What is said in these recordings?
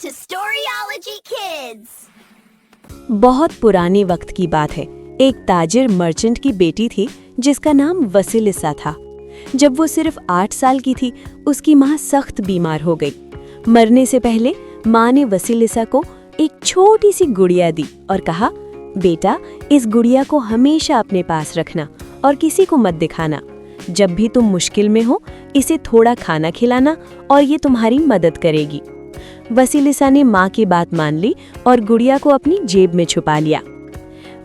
to Storyology Kids. बहुत पुराने वक्त की बात है। एक ताजिर मर्चेंट की बेटी थी जिसका नाम वसिलिसा था। जब वो सिर्फ 8 साल की थी, उसकी माँ सख्त बीमार हो गई। मरने से पहले माँ ने वसिलिसा को एक छोटी सी गुड़िया दी और कहा, बेटा, इस गुड़िया को हमेशा अपने पास रखना और किसी को मत दिखाना। जब भी तुम मुश्किल में हो, इसे थोड़ा खाना खिलाना और ये तुम्हारी मदद करेगी। वसिलिसा ने माँ की बात मान ली और गुड़िया को अपनी जेब में छुपा लिया।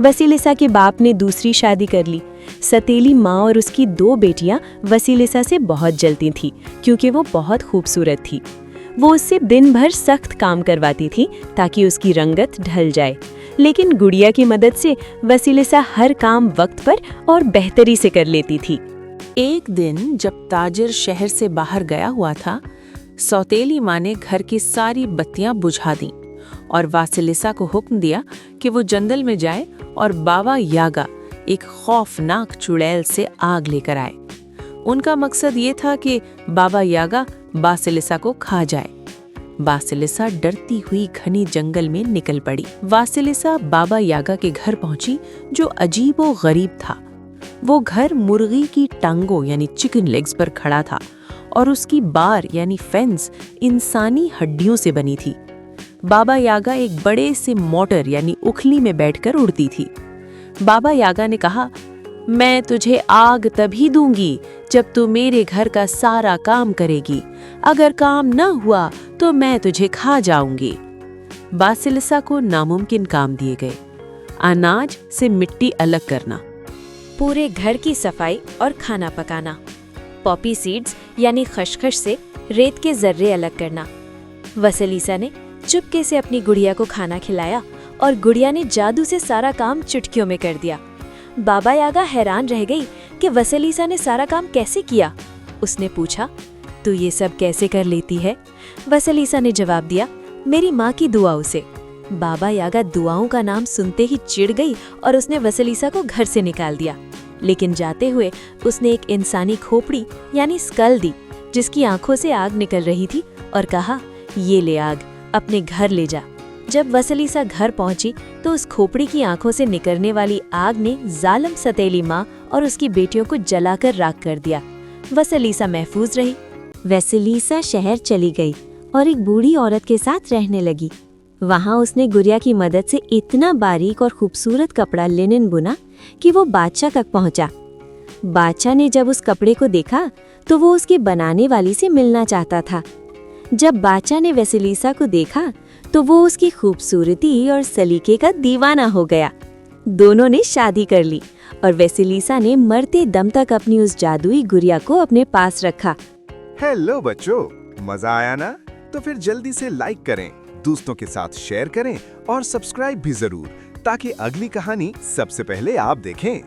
वसिलिसा के बाप ने दूसरी शादी कर ली। सतीली माँ और उसकी 2 बेटियां वसिलिसा से बहुत जलती थीं क्योंकि वो बहुत खूबसूरत थी। वो उससे दिन भर सख्त काम करवाती थी ताकि उसकी रंगत ढल जाए। लेकिन गुड़िया की मदद से वसिलिसा हर काम वक्त पर और बेहतरी से कर लेती थी। एक दिन जब ताजिर शहर से बाहर गया हुआ था, सौतेली माँ ने घर की सारी बत्तियां बुझा दीं और वासिलिसा को हुक्म दिया कि वो जंगल में जाए और बाबा यागा, एक खौफनाक चुड़ैल से आग लेकर आए। उनका मकसद ये था कि बाबा यागा वासिलिसा को खा जाए। वासिलिसा डरती हुई घनी जंगल में निकल पड़ी। वासिलिसा बाबा यागा के घर पहुंची, जो अजीबो गरीब था। वो घर मुर्गी की टांगों यानी चिकन लेग्स पर खड़ा था और उसकी बार यानी फेंस इंसानी हड्डियों से बनी थी। बाबा यागा एक बड़े से मोटर यानी उखली में बैठकर उड़ती थी। बाबा यागा ने कहा, मैं तुझे आग तभी दूंगी जब तू मेरे घर का सारा काम करेगी। अगर काम न हुआ तो मैं तुझे खा जाऊंगी। वासिलिसा को नामुमकिन काम दिए गए। अनाज से मिट्टी अलग करना, पूरे घर की सफाई और खाना पकाना, पॉपी सीड्स यानी खसखस से रेत के जर्रे अलग करना। वसिलिसा ने चुपके से अपनी गुड़िया को खाना खिलाया और गुड़िया ने जादू से सारा काम चुटकियों में कर दिया। बाबा यागा हैरान रह गई कि वसिलिसा ने सारा काम कैसे किया। उसने पूछा, तू ये सब कैसे कर लेती है? वसिलिसा ने जवाब दिया, मेरी माँ की दुआओं से। बाबा यागा दुआओं का नाम सुनते ही चिढ़ गई और उसने वसिलिसा को घर से निकाल दिया। लेकिन जाते हुए उसने एक इंसानी खोपड़ी यानी स्कल दी, जिसकी आंखों से आग निकल रही थी, और कहा, ये ले आग, अपने घर ले जा। जब वसिलिसा घर पहुंची तो उस खोपड़ी की आंखों से निकलने वाली आग ने जालिम सतीली माँ और उसकी बेटियों को जलाकर राख कर दिया। वसिलिसा महफूज रही। वसिलिसा शहर चली गई और एक बूढ़ी औरत के साथ रहने लगी। वहाँ उसने गुड़िया की मदद से इतना बारीक और खूबसूरत कपड़ा लिनन बुना कि वो बादशाह तक पहुँचा। बादशाह ने जब उस कपड़े को देखा तो वो उसकी बनाने वाली से मिलना चाहता था। जब बादशाह ने वसिलिसा को देखा तो वो उसकी खूबसूरती और सलीके का दीवाना हो गया। दोनों ने शादी कर ली और वसिलिसा ने मरते दम तक अपनी उस जादुई गुड़िया को अपने पास रखा। हेलो बच्चों, मजा आया ना? तो फिर जल्दी से लाइक करें, दोस्तों के साथ शेयर करें और सब्सक्राइब भी जरूर, ताकि अगली कहानी सबसे पहले आप देखें।